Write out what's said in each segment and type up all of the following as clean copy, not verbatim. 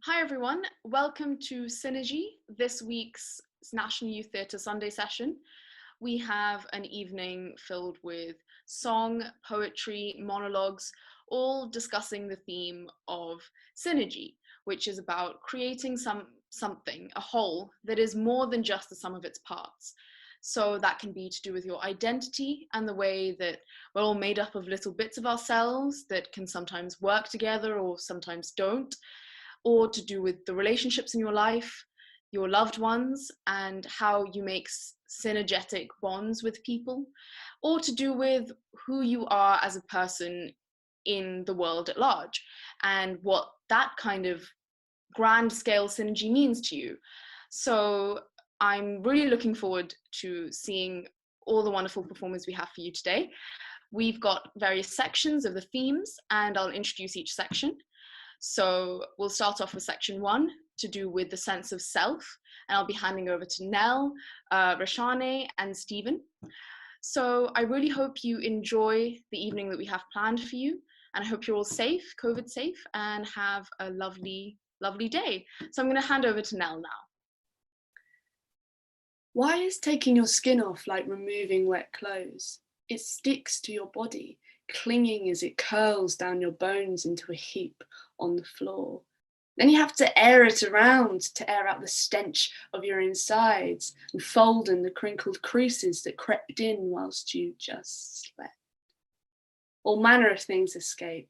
Hi everyone, welcome to Synergy, this week's National Youth Theatre Sunday session. We have an evening filled with song, poetry, monologues, all discussing the theme of synergy, which is about creating something, a whole, that is more than just the sum of its parts. So that can be to do with your identity and the way that we're all made up of little bits of ourselves that can sometimes work together or sometimes don't, or to do with the relationships in your life, your loved ones, and how you make synergetic bonds with people, or to do with who you are as a person in the world at large, and what that kind of grand scale synergy means to you. So I'm really looking forward to seeing all the wonderful performers we have for you today. We've got various sections of the themes, and I'll introduce each section. So we'll start off with section 1 to do with the sense of self, and I'll be handing over to Nell, Raisharnai, and Stephen. So I really hope you enjoy the evening that we have planned for you, and I hope you're all safe, COVID safe, and have a lovely, lovely day. So I'm going to hand over to Nell now. Why is taking your skin off like removing wet clothes? It sticks to your body, clinging as it curls down your bones into a heap on the floor. Then you have to air it around to air out the stench of your insides and fold in the crinkled creases that crept in whilst you just slept. All manner of things escape.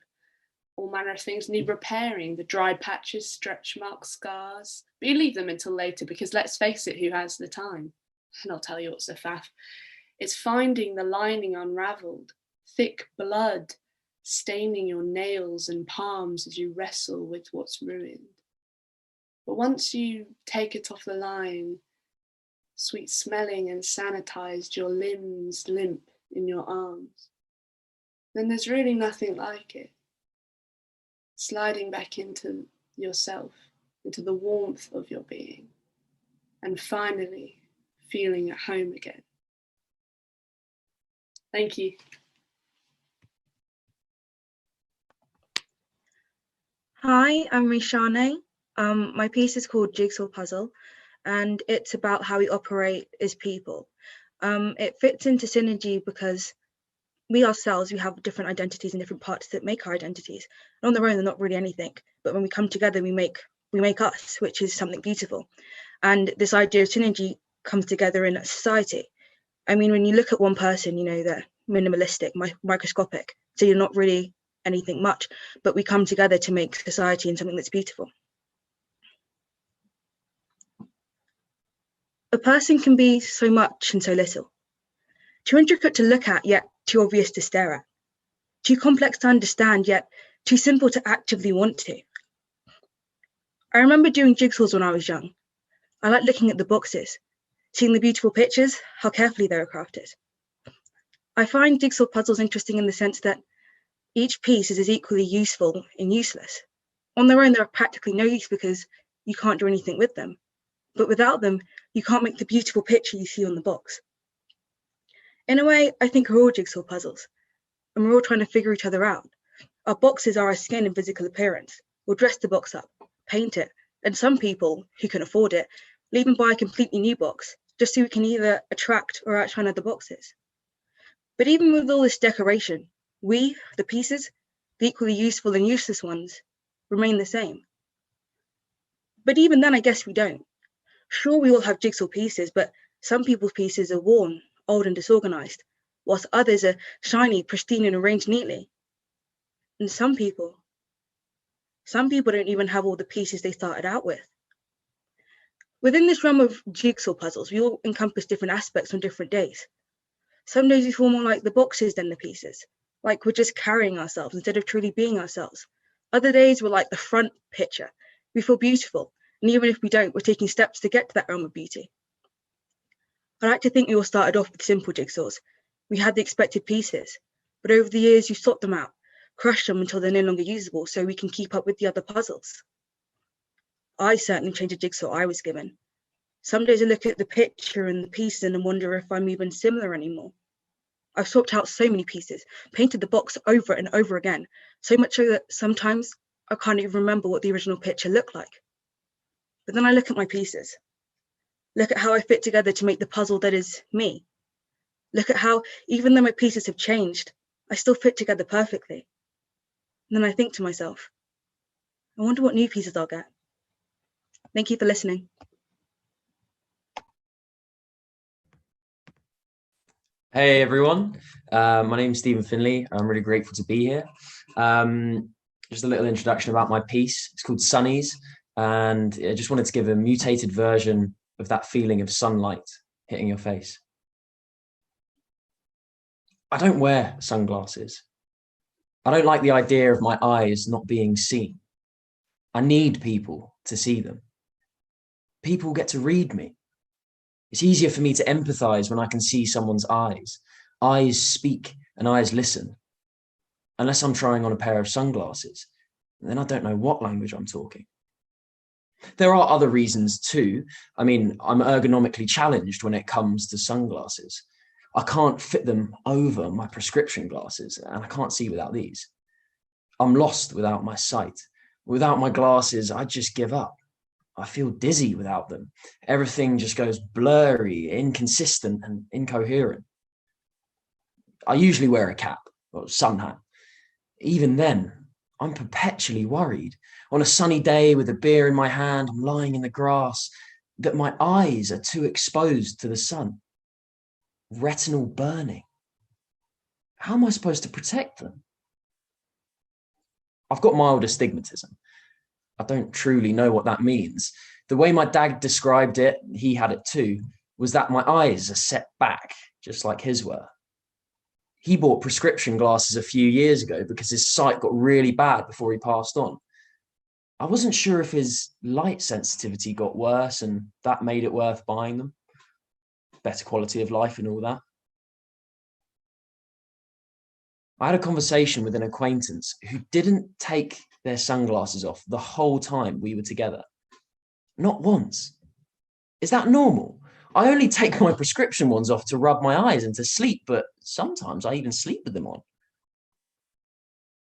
All manner of things need repairing, the dry patches, stretch marks, scars. But you leave them until later because let's face it, who has the time? And I'll tell you what's a faff. It's finding the lining unravelled, thick blood staining your nails and palms as you wrestle with what's ruined. But once you take it off the line, sweet smelling and sanitized, your limbs limp in your arms, then there's really nothing like it. Sliding back into yourself, into the warmth of your being, and finally feeling at home again. Thank you. Hi, I'm Raisharnai. My piece is called Jigsaw Puzzle, and it's about how we operate as people. It fits into synergy because we ourselves, we have different identities and different parts that make our identities. And on their own, they're not really anything, but when we come together, we make us, which is something beautiful. And this idea of synergy comes together in a society. I mean, when you look at one person, you know, they're minimalistic, microscopic, so you're not really anything much, but we come together to make society into something that's beautiful. A person can be so much and so little. Too intricate to look at, yet too obvious to stare at. Too complex to understand, yet too simple to actively want to. I remember doing jigsaws when I was young. I liked looking at the boxes, seeing the beautiful pictures, how carefully they were crafted. I find jigsaw puzzles interesting in the sense that each piece is as equally useful and useless. On their own, they're practically no use because you can't do anything with them. But without them, you can't make the beautiful picture you see on the box. In a way, I think we're all jigsaw puzzles, and we're all trying to figure each other out. Our boxes are our skin and physical appearance. We'll dress the box up, paint it, and some people who can afford it will even buy a completely new box, just so we can either attract or outshine other boxes. But even with all this decoration, we, the pieces, the equally useful and useless ones, remain the same. But even then, I guess we don't. Sure, we all have jigsaw pieces, but some people's pieces are worn, old and disorganized, whilst others are shiny, pristine, and arranged neatly. And some people don't even have all the pieces they started out with. Within this realm of jigsaw puzzles, we all encompass different aspects on different days. Some days we feel more like the boxes than the pieces, like we're just carrying ourselves instead of truly being ourselves. Other days we're like the front picture. We feel beautiful, and even if we don't, we're taking steps to get to that realm of beauty. I like to think we all started off with simple jigsaws. We had the expected pieces, but over the years you sort them out, crush them until they're no longer usable so we can keep up with the other puzzles. I certainly changed a jigsaw I was given. Some days I look at the picture and the pieces and wonder if I'm even similar anymore. I've swapped out so many pieces, painted the box over and over again, so much so that sometimes I can't even remember what the original picture looked like. But then I look at my pieces, look at how I fit together to make the puzzle that is me. Look at how, even though my pieces have changed, I still fit together perfectly. And then I think to myself, I wonder what new pieces I'll get. Thank you for listening. Hey everyone, my name's Stephen Finley. I'm really grateful to be here. Just a little introduction about my piece. It's called Sunnies, and I just wanted to give a mutated version of that feeling of sunlight hitting your face. I don't wear sunglasses. I don't like the idea of my eyes not being seen. I need people to see them. People get to read me. It's easier for me to empathize when I can see someone's eyes. Eyes speak and eyes listen. Unless I'm trying on a pair of sunglasses, then I don't know what language I'm talking. There are other reasons too. I mean, I'm ergonomically challenged when it comes to sunglasses. I can't fit them over my prescription glasses, and I can't see without these. I'm lost without my sight. Without my glasses, I just give up. I feel dizzy without them. Everything just goes blurry, inconsistent, and incoherent. I usually wear a cap or sun hat. Even then, I'm perpetually worried. On a sunny day with a beer in my hand, I'm lying in the grass, that my eyes are too exposed to the sun. Retinal burning. How am I supposed to protect them? I've got mild astigmatism. I don't truly know what that means. The way my dad described it, he had it too, was that my eyes are set back, just like his were. He bought prescription glasses a few years ago because his sight got really bad before he passed on. I wasn't sure if his light sensitivity got worse and that made it worth buying them. Better quality of life and all that. I had a conversation with an acquaintance who didn't take their sunglasses off the whole time we were together. Not once. Is that normal? I only take my prescription ones off to rub my eyes and to sleep, but sometimes I even sleep with them on.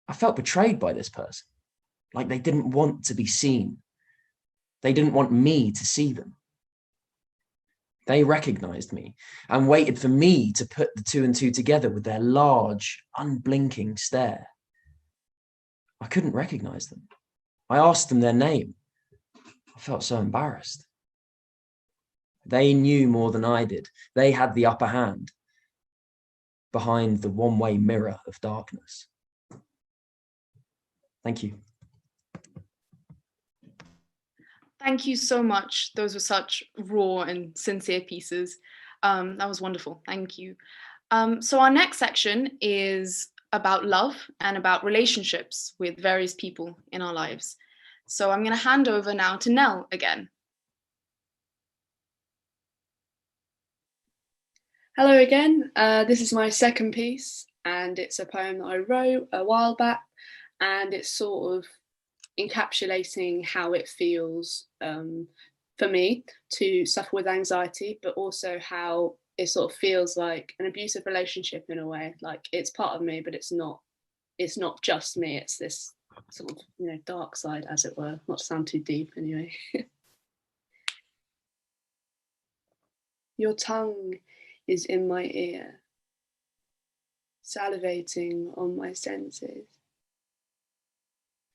I felt betrayed by this person, like they didn't want to be seen. They didn't want me to see them. They recognized me and waited for me to put the two and two together with their large, unblinking stare. I couldn't recognize them. I asked them their name. I felt so embarrassed. They knew more than I did. They had the upper hand behind the one-way mirror of darkness. Thank you. Thank you so much. Those were such raw and sincere pieces. That was wonderful. Thank you. So our next section is about love and about relationships with various people in our lives. So I'm going to hand over now to Nell again. Hello again. This is my second piece, and it's a poem that I wrote a while back, and it's sort of encapsulating how it feels for me to suffer with anxiety, but also how it sort of feels like an abusive relationship in a way. Like it's part of me, but it's not just me. It's this sort of, dark side, as it were. Not to sound too deep anyway. Your tongue is in my ear, salivating on my senses,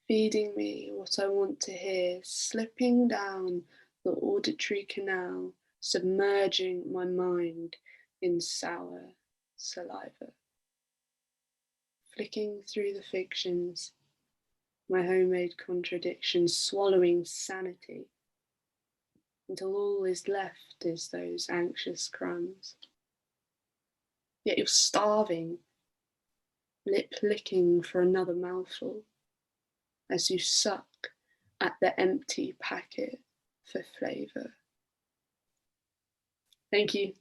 feeding me what I want to hear, slipping down the auditory canal, submerging my mind in sour saliva, flicking through the fictions, my homemade contradictions, swallowing sanity, until all is left is those anxious crumbs. Yet you're starving, lip licking for another mouthful, as you suck at the empty packet for flavour. Thank you.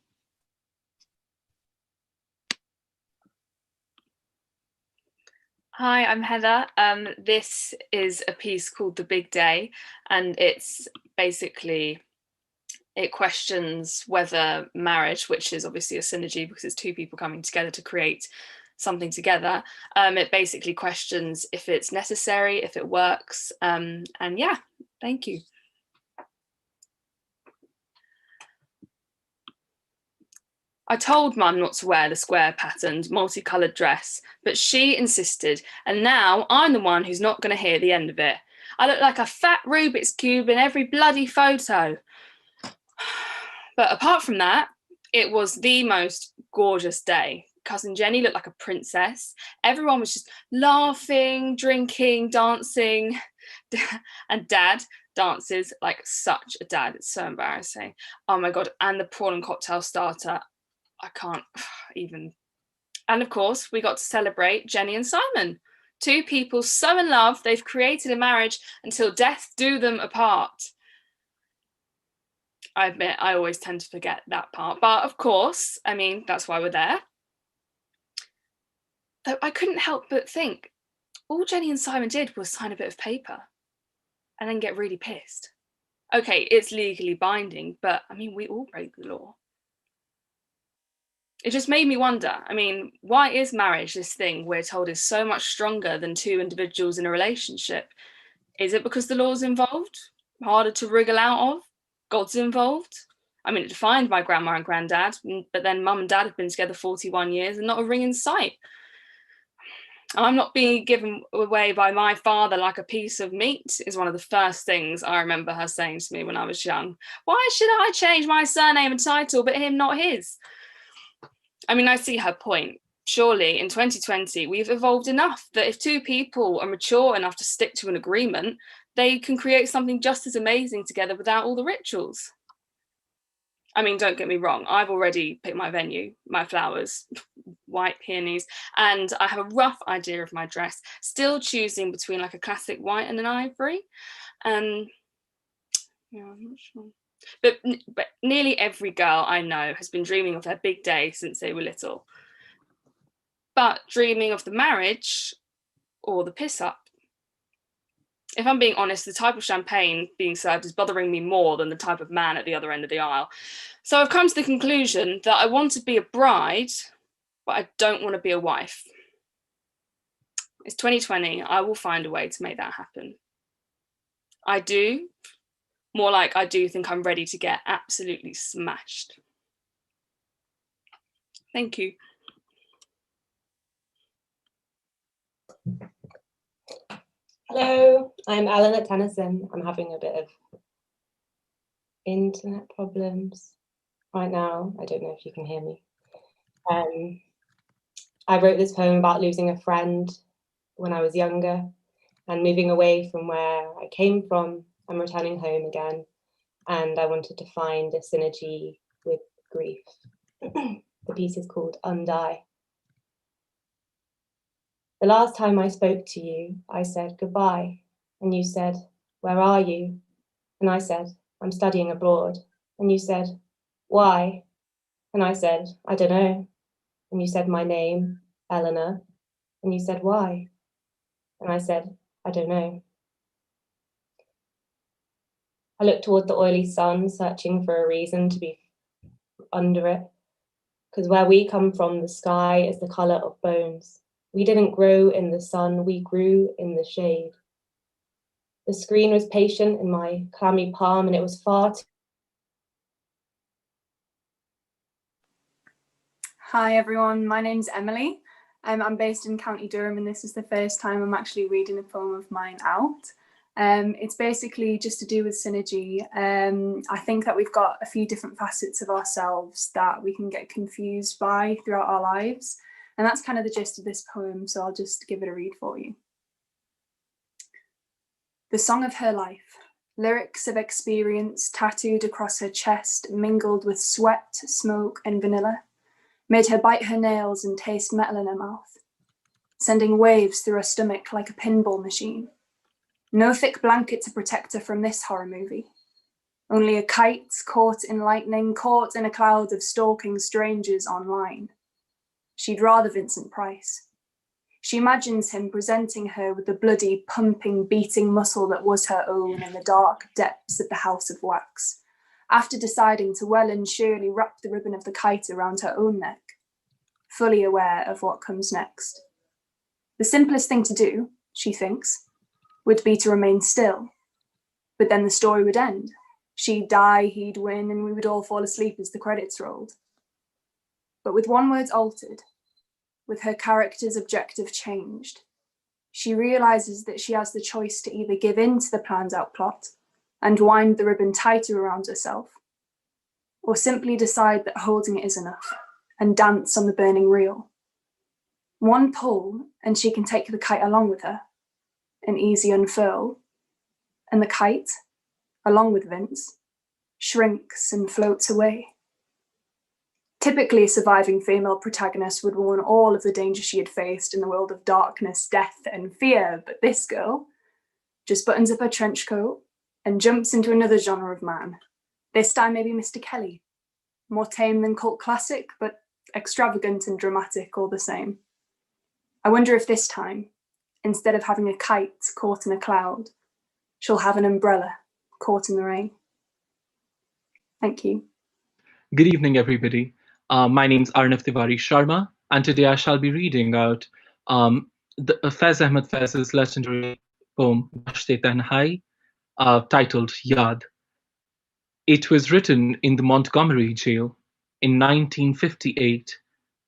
Hi, I'm Heather. This is a piece called The Big Day, and it's basically, it questions whether marriage, which is obviously a synergy because it's two people coming together to create something together, it basically questions if it's necessary, if it works, and yeah, thank you. I told Mum not to wear the square-patterned, multicoloured dress, but she insisted, and now I'm the one who's not going to hear the end of it. I look like a fat Rubik's Cube in every bloody photo. But apart from that, it was the most gorgeous day. Cousin Jenny looked like a princess. Everyone was just laughing, drinking, dancing, and Dad dances like such a dad. It's so embarrassing. Oh my God. And the prawn and cocktail starter. I can't even. And of course, we got to celebrate Jenny and Simon, two people so in love, they've created a marriage until death do them apart. I admit, I always tend to forget that part. But of course, I mean, that's why we're there. Though I couldn't help but think, all Jenny and Simon did was sign a bit of paper and then get really pissed. Okay, it's legally binding, but I mean, we all break the law. It just made me wonder, I mean, why is marriage this thing we're told is so much stronger than two individuals in a relationship? Is it because the law's involved? Harder to wriggle out of? God's involved? I mean, it defined my grandma and granddad, but then mum and dad have been together 41 years and not a ring in sight. I'm not being given away by my father like a piece of meat is one of the first things I remember her saying to me when I was young. Why should I change my surname and title, but him not his? I mean, I see her point. Surely in 2020, we've evolved enough that if two people are mature enough to stick to an agreement, they can create something just as amazing together without all the rituals. I mean, don't get me wrong, I've already picked my venue, my flowers, white peonies, and I have a rough idea of my dress, still choosing between like a classic white and an ivory. Yeah, I'm not sure. But nearly every girl I know has been dreaming of their big day since they were little. But dreaming of the marriage or the piss up. If I'm being honest, the type of champagne being served is bothering me more than the type of man at the other end of the aisle. So I've come to the conclusion that I want to be a bride, but I don't want to be a wife. It's 2020, I will find a way to make that happen. I do. More like I do think I'm ready to get absolutely smashed. Thank you. Hello, I'm Eleanor Tennyson. I'm having a bit of internet problems right now. I don't know if you can hear me. I wrote this poem about losing a friend when I was younger and moving away from where I came from and returning home again. And I wanted to find a synergy with grief. The piece is called Undie. The last time I spoke to you, I said goodbye, and you said, where are you? And I said, I'm studying abroad. And you said, why? And I said, I don't know. And you said my name, Eleanor. And you said, why? And I said, I don't know. I looked toward the oily sun, searching for a reason to be under it. Because where we come from, the sky is the color of bones. We didn't grow in the sun, we grew in the shade. The screen was patient in my clammy palm, and it was far too. Hi everyone, my name's Emily. I'm based in County Durham, and this is the first time I'm actually reading a poem of mine out. It's basically just to do with synergy. I think that we've got a few different facets of ourselves that we can get confused by throughout our lives. And that's kind of the gist of this poem, so I'll just give it a read for you. The song of her life. Lyrics of experience tattooed across her chest, mingled with sweat, smoke, and vanilla, made her bite her nails and taste metal in her mouth, sending waves through her stomach like a pinball machine. No thick blanket to protect her from this horror movie. Only a kite caught in lightning, caught in a cloud of stalking strangers online. She'd rather Vincent Price. She imagines him presenting her with the bloody, pumping, beating muscle that was her own in the dark depths of the House of Wax, after deciding to well and surely wrap the ribbon of the kite around her own neck, fully aware of what comes next. The simplest thing to do, she thinks, would be to remain still. But then the story would end. She'd die, he'd win, and we would all fall asleep as the credits rolled. but with one word altered, with her character's objective changed. She realises that she has the choice to either give in to the planned out plot and wind the ribbon tighter around herself, or simply decide that holding it is enough and dance on the burning reel. One pull and she can take the kite along with her, an easy unfurl, and the kite, along with Vince, shrinks and floats away. Typically, a surviving female protagonist would warn all of the danger she had faced in the world of darkness, death, and fear, but this girl just buttons up her trench coat and jumps into another genre of man. This time maybe Mr. Kelly, more tame than cult classic, but extravagant and dramatic all the same. I wonder if this time, instead of having a kite caught in a cloud, she'll have an umbrella caught in the rain. Thank you. Good evening, everybody. My name's Aarnav Sharma, and today I shall be reading out Faiz Ahmed Faiz's legendary poem, Dashte Tanhai, titled Yaad. It was written in the Montgomery jail in 1958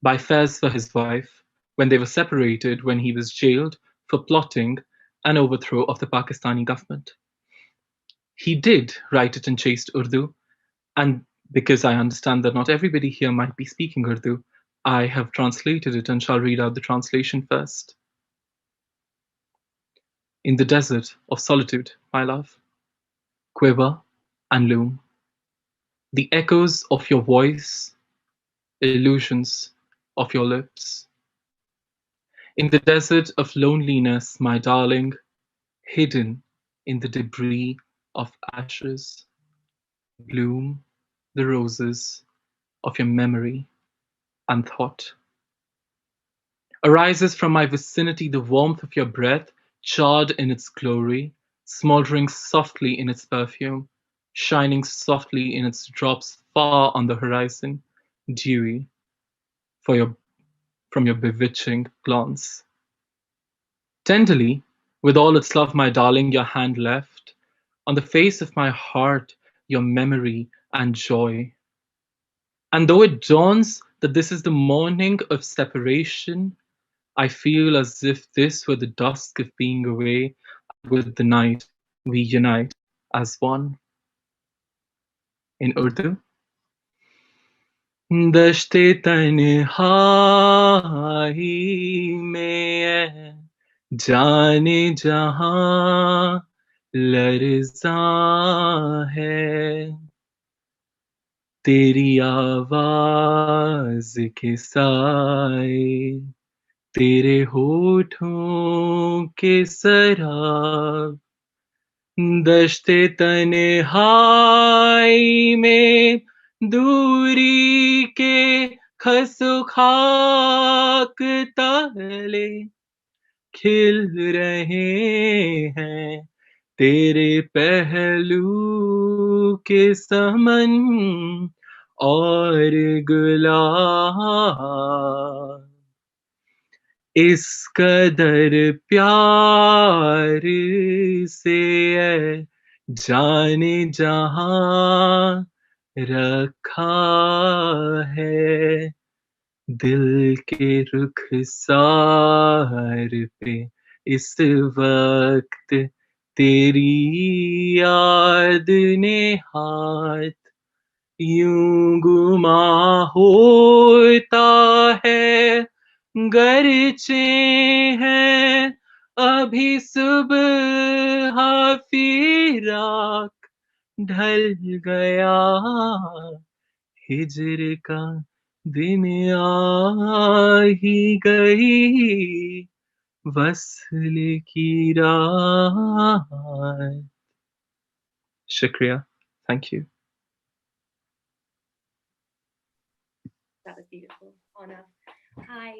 by Faiz for his wife when they were separated when he was jailed for plotting an overthrow of the Pakistani government. He did write it in chaste Urdu, and because I understand that not everybody here might be speaking Urdu, I have translated it and shall read out the translation first. In the desert of solitude, my love, quiver and loom, the echoes of your voice, illusions of your lips. In the desert of loneliness, my darling, hidden in the debris of ashes, bloom the roses of your memory and thought. Arises from my vicinity the warmth of your breath, charred in its glory, smoldering softly in its perfume, shining softly in its drops far on the horizon, dewy from your bewitching glance. Tenderly, with all its love, my darling, your hand left, on the face of my heart, your memory and joy. And though it dawns that this is the morning of separation, I feel as if this were the dusk of being away, and with the night we unite as one. In Urdu, Dashte tanhai mein जाने जहां लरज़ा है तेरी आवाज के साए तेरे होठों के सराब दश्ते तन्हाई में दूरी के खसुखाक तले खिल रहे हैं तेरे पहलू के समन और गुलाब इस कदर प्यार से है जाने जहां रखा है दिल के रुखसार पे इस वक्त तेरी याद ने हाथ यूं गुमा होता है गरचे हैं अभी सुबह फिराक ढल गया हिजर का दिन आ ही गई वस्ल की रात Shukriya. Thank you. That was beautiful. Aarnav. Hi.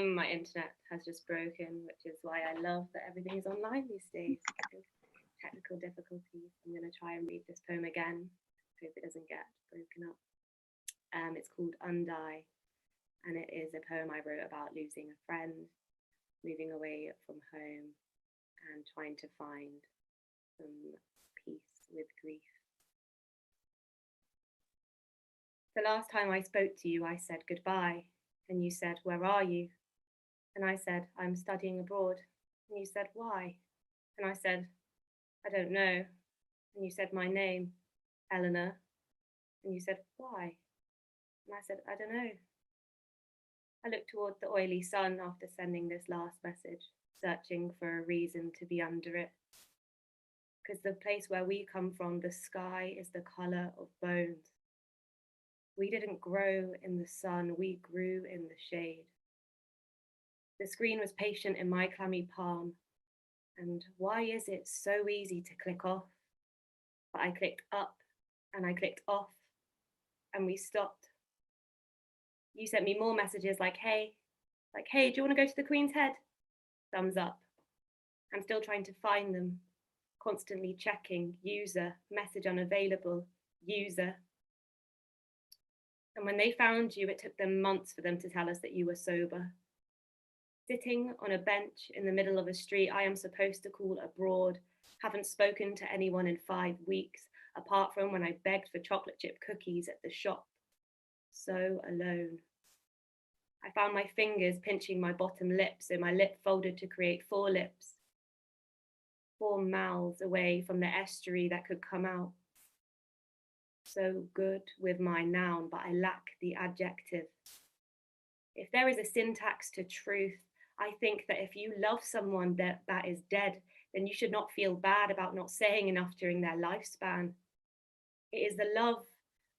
My internet has just broken, which is why I love that everything is online these days. Technical difficulties. I'm going to try and read this poem again. Hope it doesn't get broken up. It's called Undie, and it is a poem I wrote about losing a friend, moving away from home, and trying to find some peace with grief. The last time I spoke to you, I said goodbye, and you said, where are you? And I said, I'm studying abroad. And you said, why? And I said, I don't know. And you said my name, Eleanor. And you said, why? And I said, I don't know. I looked toward the oily sun after sending this last message, searching for a reason to be under it. Because the place where we come from, the sky is the colour of bones. We didn't grow in the sun, we grew in the shade. The screen was patient in my clammy palm. And why is it so easy to click off? But I clicked up and I clicked off and we stopped. You sent me more messages like, hey, do you want to go to the Queen's Head? Thumbs up. I'm still trying to find them, constantly checking, user, message unavailable, user. And when they found you, it took them months for them to tell us that you were sober. Sitting on a bench in the middle of a street I am supposed to call abroad, haven't spoken to anyone in 5 weeks, apart from when I begged for chocolate chip cookies at the shop. So alone. I found my fingers pinching my bottom lip, so my lip folded to create 4 lips. 4 mouths away from the estuary that could come out. So good with my noun, but I lack the adjective. If there is a syntax to truth, I think that if you love someone that is dead, then you should not feel bad about not saying enough during their lifespan. It is the love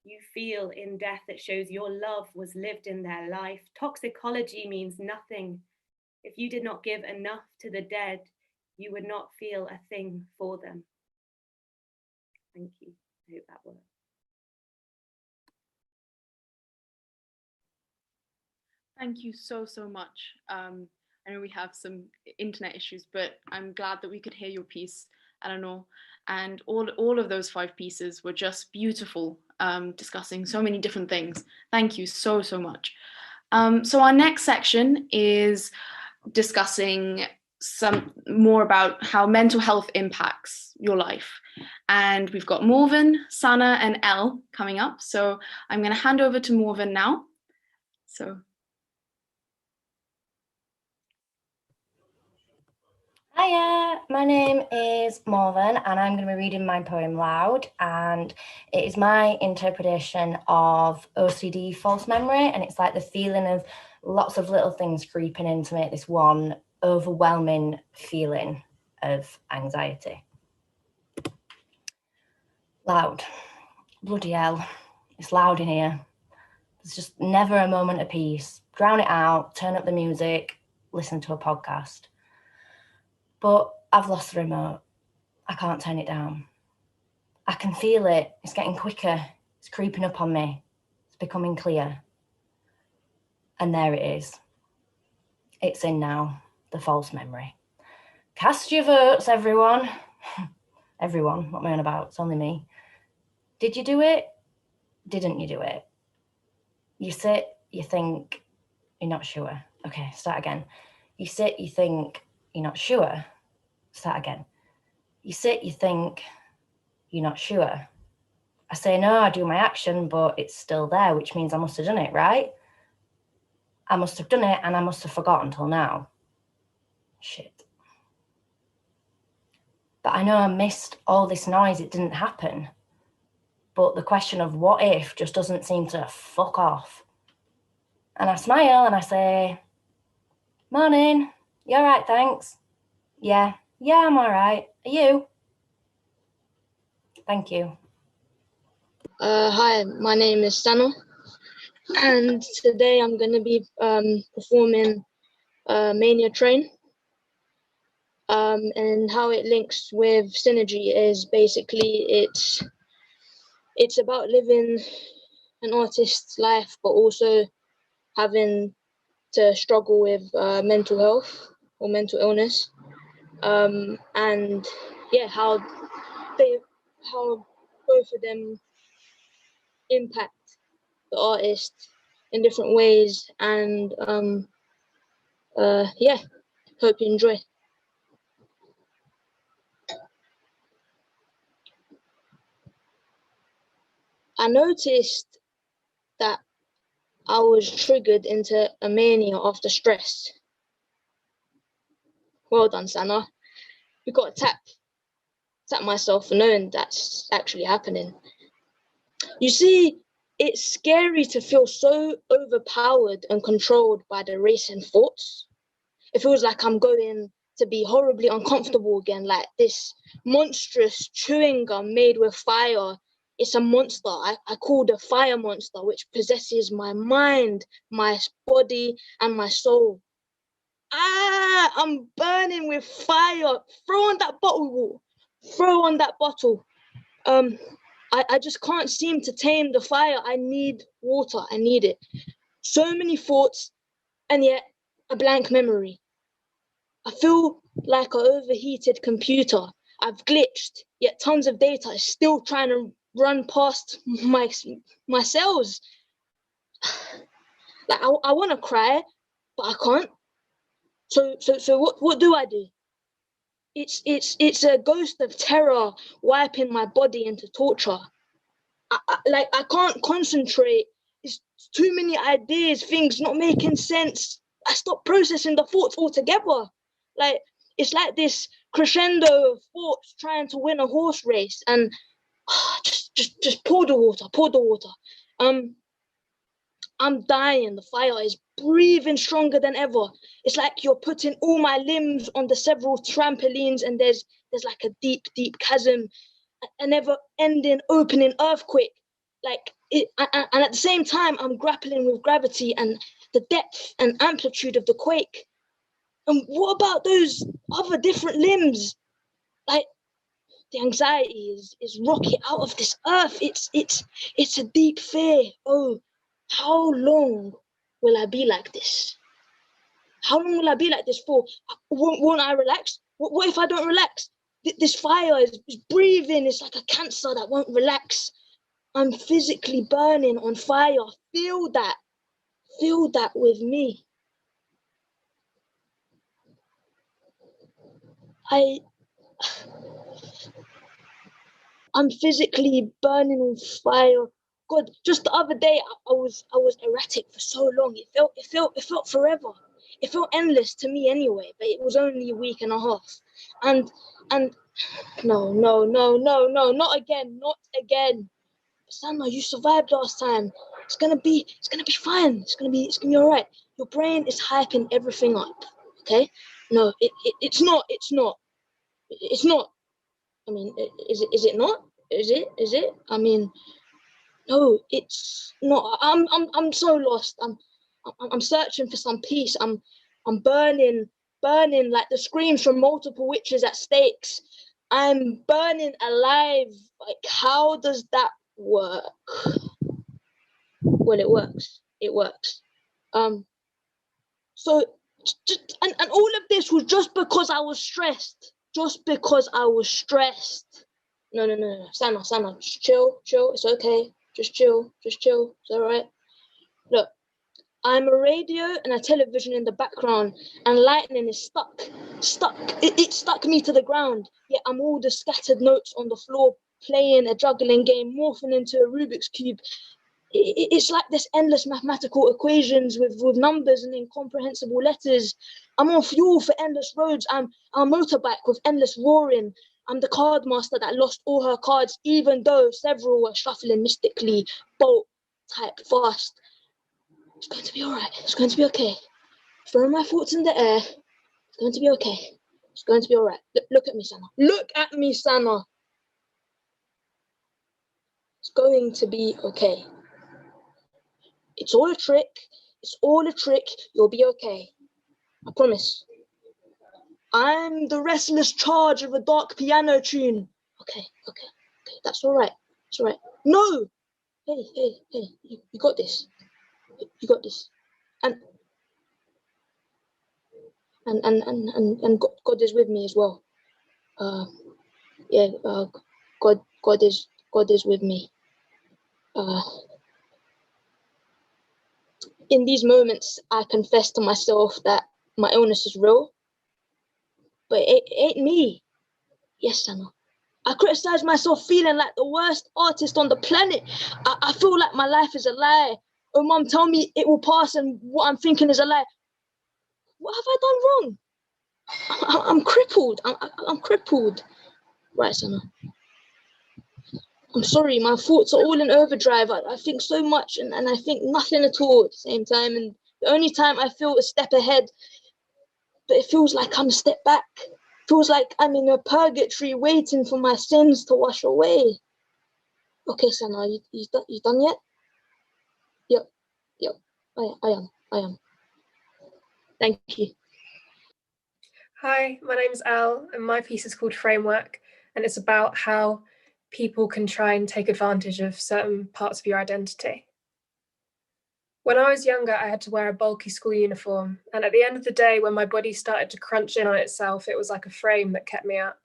you feel in death that shows your love was lived in their life. Toxicology means nothing. If you did not give enough to the dead, you would not feel a thing for them. Thank you. I hope that works. Thank you so much. I know we have some internet issues, but I'm glad that we could hear your piece, Eleanor. And all of those 5 pieces were just beautiful, discussing so many different things. Thank you so much. So our next section is discussing some more about how mental health impacts your life. And we've got Morven, Sana, and Elle coming up. So I'm going to hand over to Morven now. So. Hiya, my name is Morven and I'm going to be reading my poem loud, and it is my interpretation of OCD false memory, and it's like the feeling of lots of little things creeping in to make this one overwhelming feeling of anxiety. Loud. Bloody hell, it's loud in here. There's just never a moment of peace. Drown it out, turn up the music, listen to a podcast. But I've lost the remote. I can't turn it down. I can feel it. It's getting quicker. It's creeping up on me. It's becoming clear. And there it is. It's in now, the false memory. Cast your votes, everyone. Everyone, what am I on about? It's only me. Did you do it? Didn't you do it? You sit, you think, you're not sure. Okay, start again. You sit, you think, you're not sure. Start again. You sit, you think, you're not sure. I say, no, I do my action, but it's still there, which means I must have done it, right? I must have done it and I must have forgotten till now. Shit. But I know I missed all this noise, it didn't happen. But the question of what if just doesn't seem to fuck off. And I smile and I say, morning, you all right, thanks? Yeah, I'm all right. Are you? Thank you. Hi, my name is Channell, and today I'm going to be performing Mania Train. And how it links with Synergy is basically it's about living an artist's life, but also having to struggle with mental health or mental illness, and yeah, how both of them impact the artist in different ways, and yeah, hope you enjoy. I noticed I was triggered into a mania after stress. Well done, Sana. You got to tap myself for knowing that's actually happening. You see, it's scary to feel so overpowered and controlled by the racing thoughts. It feels like I'm going to be horribly uncomfortable again, like this monstrous chewing gum made with fire. It's a monster. I call the fire monster, which possesses my mind, my body, and my soul. I'm burning with fire. Throw on that bottle. Throw on that bottle. I just can't seem to tame the fire. I need water. I need it. So many thoughts, and yet a blank memory. I feel like an overheated computer. I've glitched, yet tons of data is still trying to run past my cells. Like I want to cry, but I can't. So what do I do? It's a ghost of terror wiping my body into torture. I can't concentrate. It's too many ideas, things not making sense. I stop processing the thoughts altogether. Like it's like this crescendo of thoughts trying to win a horse race, and just pour the water. I'm dying. The fire is breathing stronger than ever. It's like you're putting all my limbs on the several trampolines, and there's like a deep chasm, a never-ending opening earthquake. And at the same time, I'm grappling with gravity and the depth and amplitude of the quake. And what about those other different limbs? Like the anxiety is rocket out of this earth. It's a deep fear. Oh, how long will I be like this? How long will I be like this for? Won't I relax? What if I don't relax? This fire is breathing. It's like a cancer that won't relax. I'm physically burning on fire. Feel that with me. I'm physically burning on fire. God, just the other day I was erratic for so long. It felt forever. It felt endless to me anyway, but it was only a week and a half. And no, not again. Sandra, you survived last time. It's gonna be fine. It's gonna be all right. Your brain is hyping everything up. Okay? No, it's not. I mean, is it not? Is it? I mean, no, it's not. I'm so lost. I'm searching for some peace. I'm burning like the screams from multiple witches at stakes. I'm burning alive. Like, how does that work? Well, it works. So and all of this was just because I was stressed. No. Sana, just chill. It's okay. Just chill. It's all right. Look, I'm a radio and a television in the background, and lightning is stuck. It stuck me to the ground. Yet I'm all the scattered notes on the floor, playing a juggling game, morphing into a Rubik's Cube. It's like this endless mathematical equations with numbers and incomprehensible letters. I'm on fuel for endless roads. I'm a motorbike with endless roaring. I'm the card master that lost all her cards, even though several were shuffling mystically, bolt type fast. It's going to be all right. It's going to be okay. Throw my thoughts in the air. It's going to be okay. It's going to be all right. Look at me, Sana. It's going to be okay. It's all a trick. You'll be okay. I promise. I'm the restless charge of a dark piano tune. Okay. That's all right. No! Hey, you got this. You got this. And God is with me as well. God is with me. In these moments, I confess to myself that my illness is real, but it ain't me. Yes, Anna. I criticize myself feeling like the worst artist on the planet. I feel like my life is a lie. oh mum, tell me it will pass and what I'm thinking is a lie. What have I done wrong? I'm crippled. I'm crippled. Right, Sana. I'm sorry, my thoughts are all in overdrive. I think so much and I think nothing at all at the same time. And the only time I feel a step ahead, but it feels like I'm a step back. It feels like I'm in a purgatory waiting for my sins to wash away. Okay, Sana, you done yet? Yep, I am. Thank you. Hi, my name's Elle, and my piece is called Framework, and it's about how people can try and take advantage of certain parts of your identity. When I was younger, I had to wear a bulky school uniform, and at the end of the day, when my body started to crunch in on itself, it was like a frame that kept me up.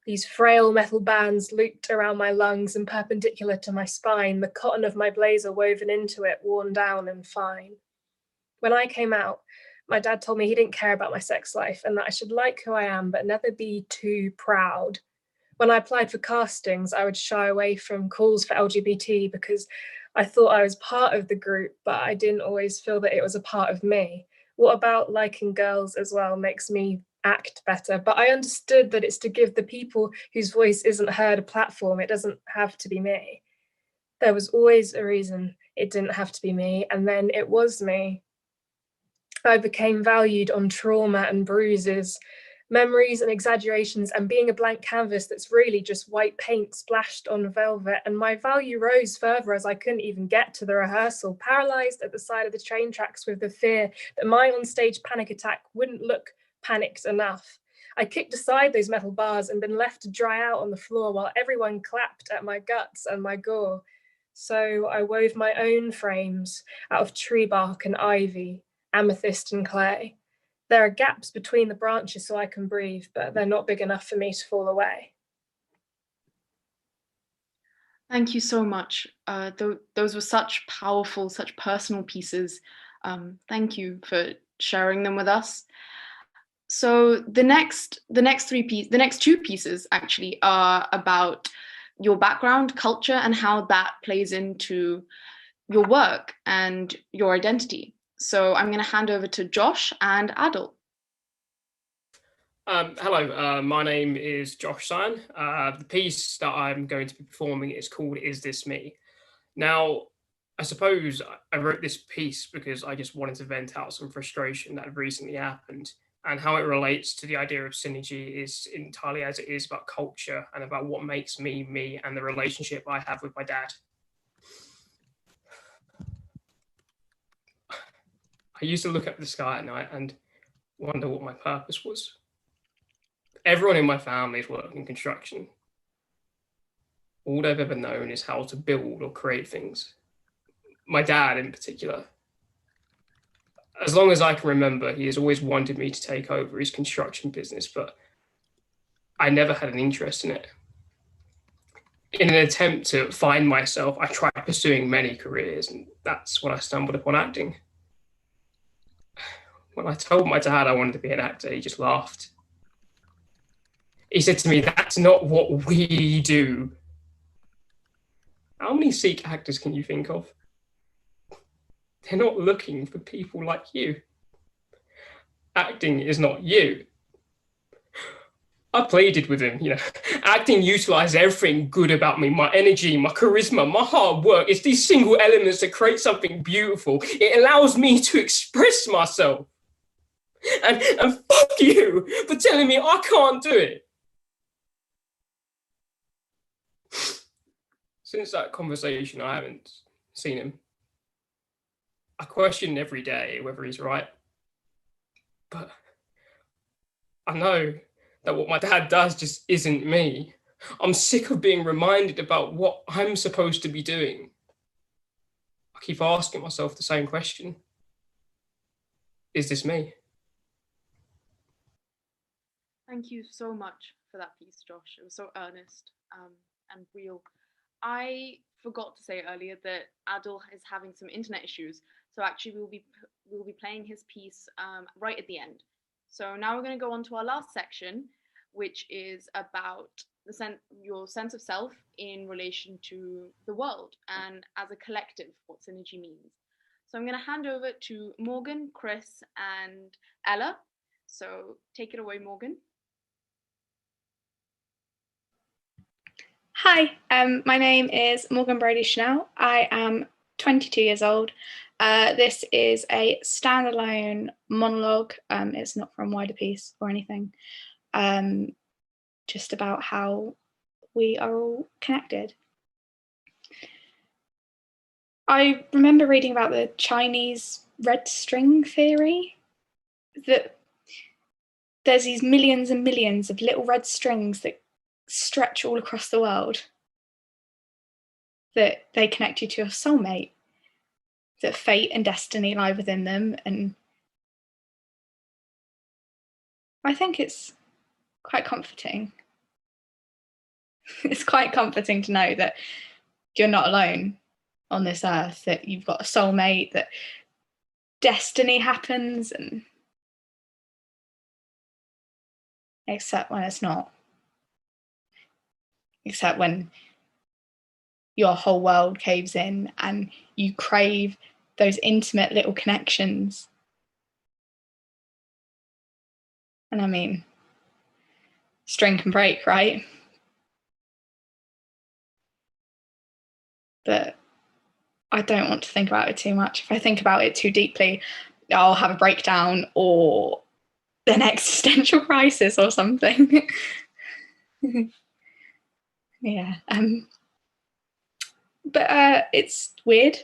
These frail metal bands looped around my lungs and perpendicular to my spine, the cotton of my blazer woven into it, worn down and fine. When I came out, my dad told me he didn't care about my sex life and that I should like who I am, but never be too proud. When I applied for castings, I would shy away from calls for LGBT because I thought I was part of the group, but I didn't always feel that it was a part of me. What about liking girls as well makes me act better? But I understood that it's to give the people whose voice isn't heard a platform. It doesn't have to be me. There was always a reason it didn't have to be me, and then it was me. I became valued on trauma and bruises, memories and exaggerations, and being a blank canvas that's really just white paint splashed on velvet. And my value rose further as I couldn't even get to the rehearsal, paralyzed at the side of the train tracks with the fear that my onstage panic attack wouldn't look panicked enough. I kicked aside those metal bars and been left to dry out on the floor while everyone clapped at my guts and my gore. So I wove my own frames out of tree bark and ivy, amethyst and clay. There are gaps between the branches so I can breathe, but they're not big enough for me to fall away. Thank you so much. Those were such powerful, such personal pieces. Thank you for sharing them with us. So the next two pieces actually are about your background, culture, and how that plays into your work and your identity. So I'm going to hand over to Josh and Adil. Hello, my name is Josh Sian. The piece that I'm going to be performing is called Is This Me? Now, I suppose I wrote this piece because I just wanted to vent out some frustration that had recently happened, and how it relates to the idea of synergy is entirely as it is about culture and about what makes me, me, and the relationship I have with my dad. I used to look up at the sky at night and wonder what my purpose was. Everyone in my family is working in construction. All they've ever known is how to build or create things. My dad in particular. As long as I can remember, he has always wanted me to take over his construction business, but I never had an interest in it. In an attempt to find myself, I tried pursuing many careers, and that's when I stumbled upon acting. When I told my dad I wanted to be an actor, he just laughed. He said to me, "That's not what we do." How many Sikh actors can you think of? They're not looking for people like you. Acting is not you. I pleaded with him, acting utilizes everything good about me, my energy, my charisma, my hard work. It's these single elements that create something beautiful. It allows me to express myself. And fuck you for telling me I can't do it. Since that conversation, I haven't seen him. I question every day whether he's right. But I know that what my dad does just isn't me. I'm sick of being reminded about what I'm supposed to be doing. I keep asking myself the same question. Is this me? Thank you so much for that piece, Josh. It was so earnest and real. I forgot to say earlier that Adil is having some internet issues, so actually we'll be playing his piece right at the end. So now we're going to go on to our last section, which is about your sense of self in relation to the world and as a collective, what synergy means. So I'm going to hand over to Morgan, Chris, and Ella. So take it away, Morgan. Hi, my name is Morgan Brady Channell. I am 22 years old. This is a standalone monologue. It's not from wider piece or anything. Just about how we are all connected. I remember reading about the Chinese red string theory, that there's these millions and millions of little red strings that stretch all across the world, that they connect you to your soulmate, that fate and destiny lie within them. And I think it's quite comforting. It's quite comforting to know that you're not alone on this earth, that you've got a soulmate, that destiny happens, and except when it's not. Except when your whole world caves in and you crave those intimate little connections. And I mean, string can break, right? But I don't want to think about it too much. If I think about it too deeply, I'll have a breakdown or an existential crisis or something. Yeah. But it's weird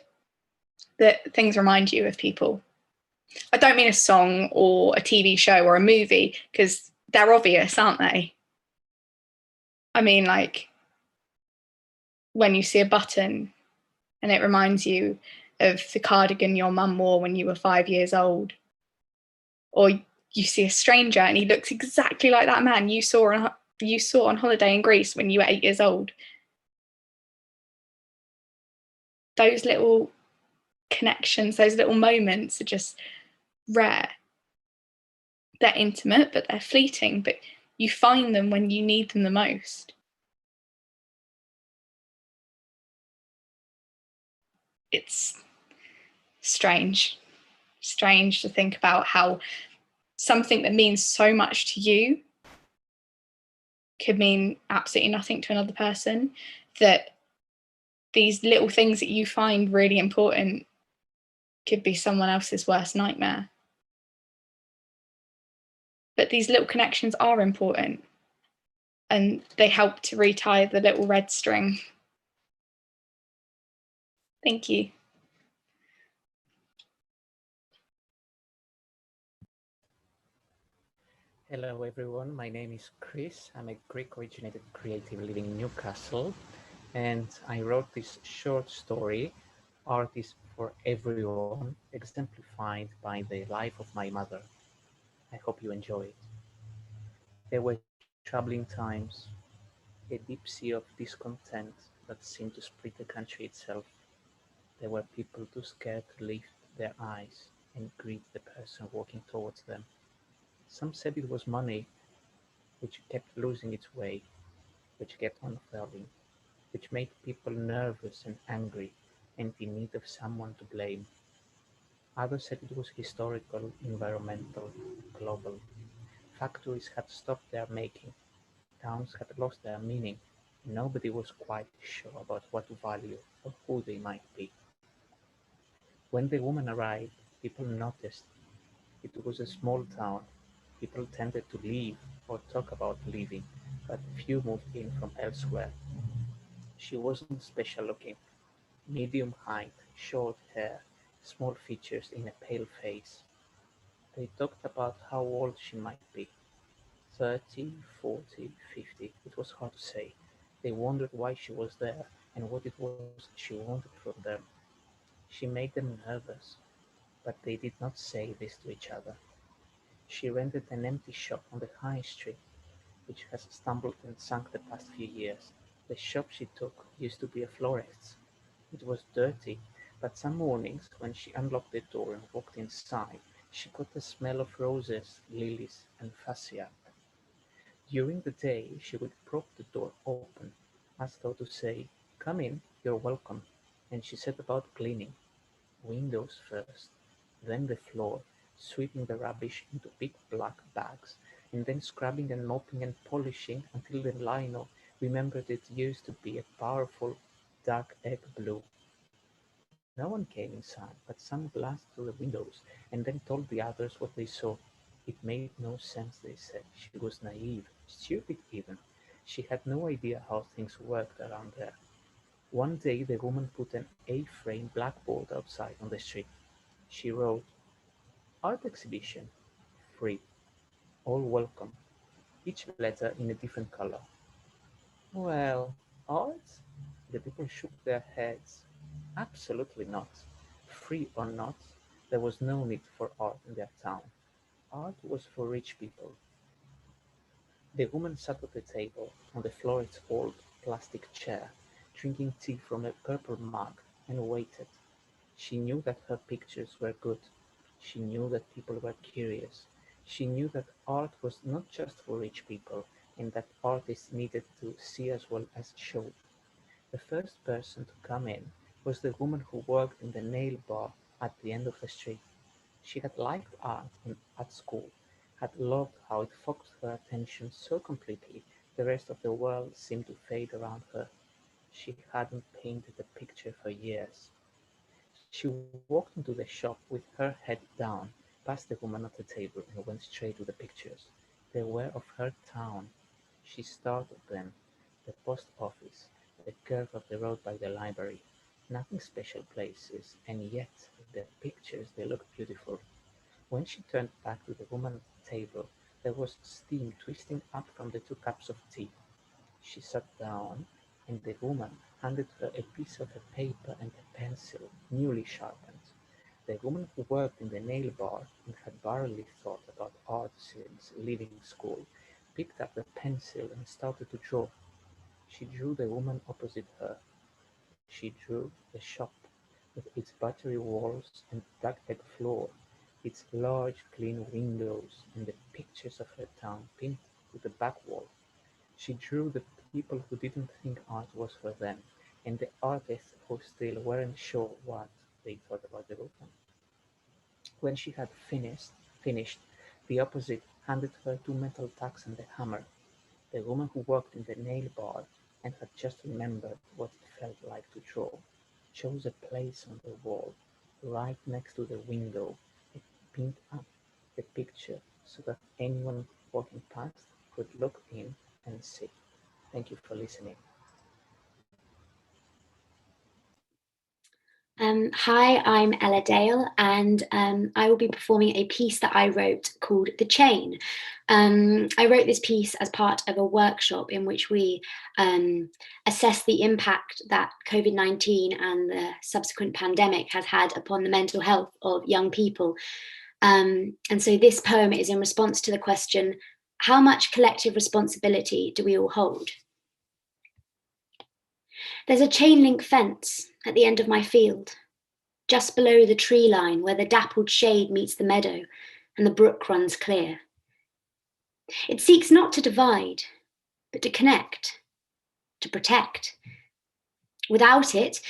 that things remind you of people. I don't mean a song or a TV show or a movie, because they're obvious, aren't they? I mean, like, when you see a button and it reminds you of the cardigan your mum wore when you were 5 years old. Or you see a stranger and he looks exactly like that man you saw on holiday in Greece when you were 8 years old. Those little connections, those little moments are just rare. They're intimate, but they're fleeting, but you find them when you need them the most. It's strange to think about how something that means so much to you could mean absolutely nothing to another person, that these little things that you find really important could be someone else's worst nightmare. But these little connections are important, and they help to retie the little red string. Thank you. Hello everyone, my name is Chris. I'm a Greek-originated creative living in Newcastle, and I wrote this short story, Art is for Everyone, exemplified by the life of my mother. I hope you enjoy it. There were troubling times, a deep sea of discontent that seemed to split the country itself. There were people too scared to lift their eyes and greet the person walking towards them. Some said it was money, which kept losing its way, which kept on failing, which made people nervous and angry and in need of someone to blame. Others said it was historical, environmental, global. Factories had stopped their making, towns had lost their meaning, and nobody was quite sure about what to value or who they might be. When the woman arrived, people noticed. It was a small town. People tended to leave or talk about leaving, but few moved in from elsewhere. She wasn't special looking. Medium height, short hair, small features in a pale face. They talked about how old she might be. 30, 40, 50, it was hard to say. They wondered why she was there and what it was she wanted from them. She made them nervous, but they did not say this to each other. She rented an empty shop on the high street, which has stumbled and sunk the past few years. The shop she took used to be a florist's. It was dirty, but some mornings when she unlocked the door and walked inside, she got the smell of roses, lilies, and fuchsia. During the day, she would prop the door open, as though to say, "Come in, you're welcome," and she set about cleaning. windows first, then the floor, sweeping the rubbish into big black bags, and then scrubbing and mopping and polishing until the lino remembered it used to be a powerful dark egg blue. No one came inside, but some glanced through the windows and then told the others what they saw. It made no sense, they said. She was naive, stupid even. She had no idea how things worked around there. One day the woman put an A-frame blackboard outside on the street. She wrote, "Art exhibition, free, all welcome," each letter in a different color. Well, art? The people shook their heads. Absolutely not. Free or not, there was no need for art in their town. Art was for rich people. The woman sat at the table, on the floor its old plastic chair, drinking tea from a purple mug, and waited. She knew that her pictures were good. She knew that people were curious. She knew that art was not just for rich people, and that artists needed to see as well as show. The first person to come in was the woman who worked in the nail bar at the end of the street. She had liked art at school, had loved how it focused her attention so completely the rest of the world seemed to fade around her. She hadn't painted a picture for years. She walked into the shop with her head down, past the woman at the table, and went straight to the pictures. They were of her town. She started them. The post office, the curve of the road by the library. Nothing special places, and yet the pictures, they looked beautiful. When she turned back to the woman at the table, there was steam twisting up from the 2 cups of tea. She sat down, and the woman handed her a piece of a paper and a pencil, newly sharpened. The woman who worked in the nail bar and had barely thought about art since leaving school picked up the pencil and started to draw. She drew the woman opposite her. She drew the shop with its buttery walls and duck egg floor, its large clean windows and the pictures of her town pinned to the back wall. She drew the people who didn't think art was for them, and the artists who still weren't sure what they thought about the movement. When she had finished, the opposite handed her 2 metal tacks and a hammer. The woman who worked in the nail bar and had just remembered what it felt like to draw chose a place on the wall, right next to the window, and pinned up the picture so that anyone walking past could look in and see. Thank you for listening. Hi, I'm Elle, and I will be performing a piece that I wrote called The Chain. I wrote this piece as part of a workshop in which we assess the impact that COVID-19 and the subsequent pandemic has had upon the mental health of young people. And so this poem is in response to the question, how much collective responsibility do we all hold? There's a chain link fence at the end of my field, just below the tree line where the dappled shade meets the meadow and the brook runs clear. It seeks not to divide, but to connect, to protect. Without it,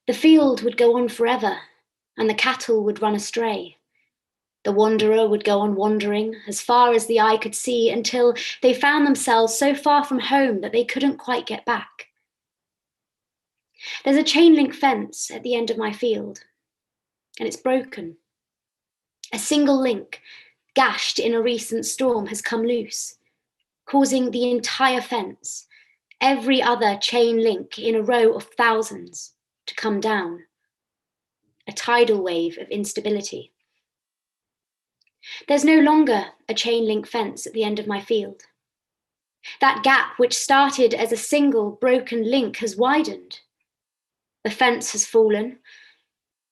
the field would go on forever and the cattle would run astray. The wanderer would go on wandering as far as the eye could see until they found themselves so far from home that they couldn't quite get back. There's a chain link fence at the end of my field, and it's broken. A single link, gashed in a recent storm, has come loose, causing the entire fence, every other chain link in a row of thousands, to come down. A tidal wave of instability. There's no longer a chain link fence at the end of my field. That gap, which started as a single broken link, has widened. The fence has fallen.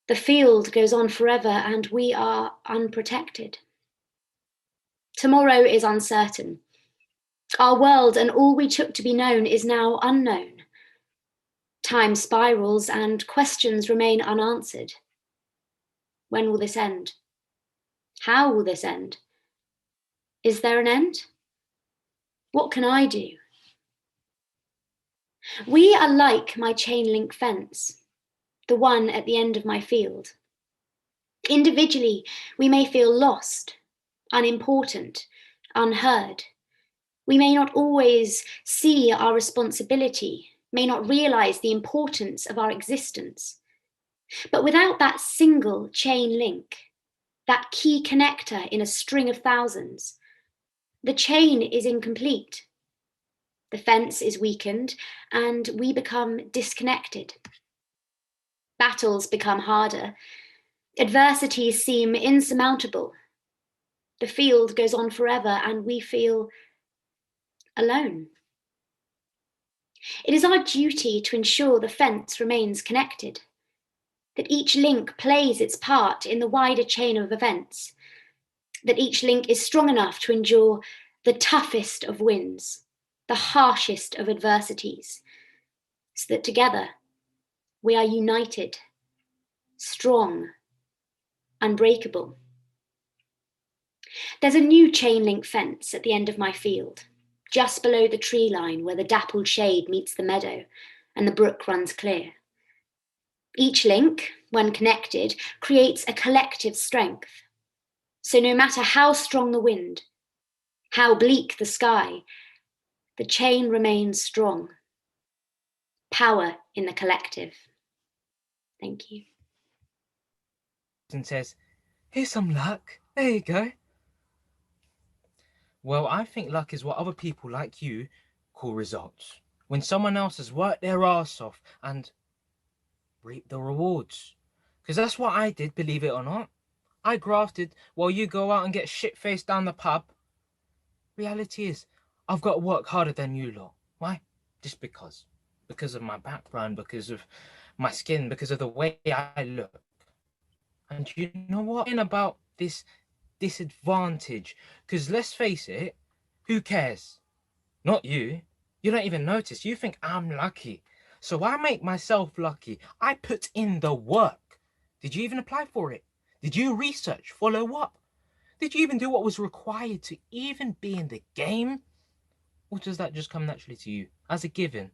The field goes on forever and we are unprotected. Tomorrow is uncertain. Our world and all we took to be known is now unknown. Time spirals and questions remain unanswered. When will this end? How will this end? Is there an end? What can I do? We are like my chain link fence, the one at the end of my field. Individually, we may feel lost, unimportant, unheard. We may not always see our responsibility, may not realise the importance of our existence. But without that single chain link, that key connector in a string of thousands, the chain is incomplete. The fence is weakened and we become disconnected. Battles become harder. Adversities seem insurmountable. The field goes on forever and we feel alone. It is our duty to ensure the fence remains connected, that each link plays its part in the wider chain of events, that each link is strong enough to endure the toughest of winds, the harshest of adversities, so that together we are united, strong, unbreakable. There's a new chain link fence at the end of my field, just below the tree line where the dappled shade meets the meadow and the brook runs clear. Each link, when connected, creates a collective strength. So no matter how strong the wind, how bleak the sky, the chain remains strong. Power in the collective. Thank you. And says, here's some luck. There you go. Well, I think luck is what other people like you call results. When someone else has worked their ass off and reap the rewards. Because that's what I did, believe it or not. I grafted while you go out and get shit-faced down the pub. Reality is, I've got to work harder than you lot. Why? Just because. Because of my background, because of my skin, because of the way I look. And you know what? About this disadvantage. Because let's face it, who cares? Not you. You don't even notice. You think I'm lucky. So I make myself lucky. I put in the work. Did you even apply for it? Did you research, follow up? Did you even do what was required to even be in the game? Or does that just come naturally to you as a given?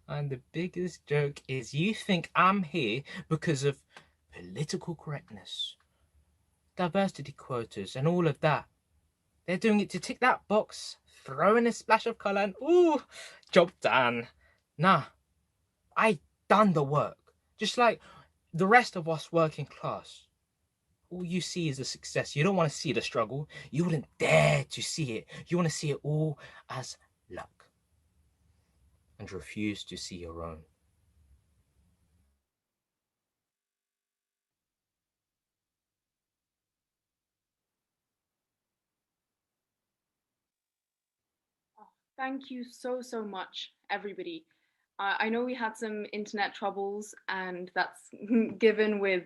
And the biggest joke is you think I'm here because of political correctness, diversity quotas and all of that. They're doing it to tick that box, throw in a splash of colour and ooh, job done. Nah, I done the work. Just like the rest of us working class. All you see is the success. You don't want to see the struggle. You wouldn't dare to see it. You want to see it all as luck. And refuse to see your own. Thank you so much, everybody. I know we had some internet troubles, and that's given with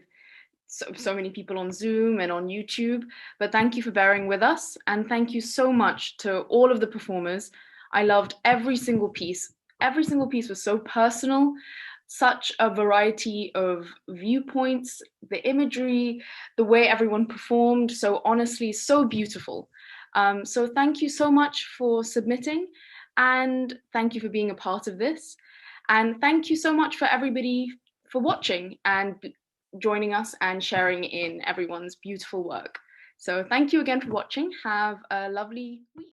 so many people on Zoom and on YouTube, but thank you for bearing with us, and thank you so much to all of the performers. I loved every single piece. Every single piece was so personal, such a variety of viewpoints, the imagery, the way everyone performed, so honestly, so beautiful. So thank you so much for submitting, and thank you for being a part of this. And thank you so much for everybody for watching and joining us and sharing in everyone's beautiful work. So thank you again for watching. Have a lovely week.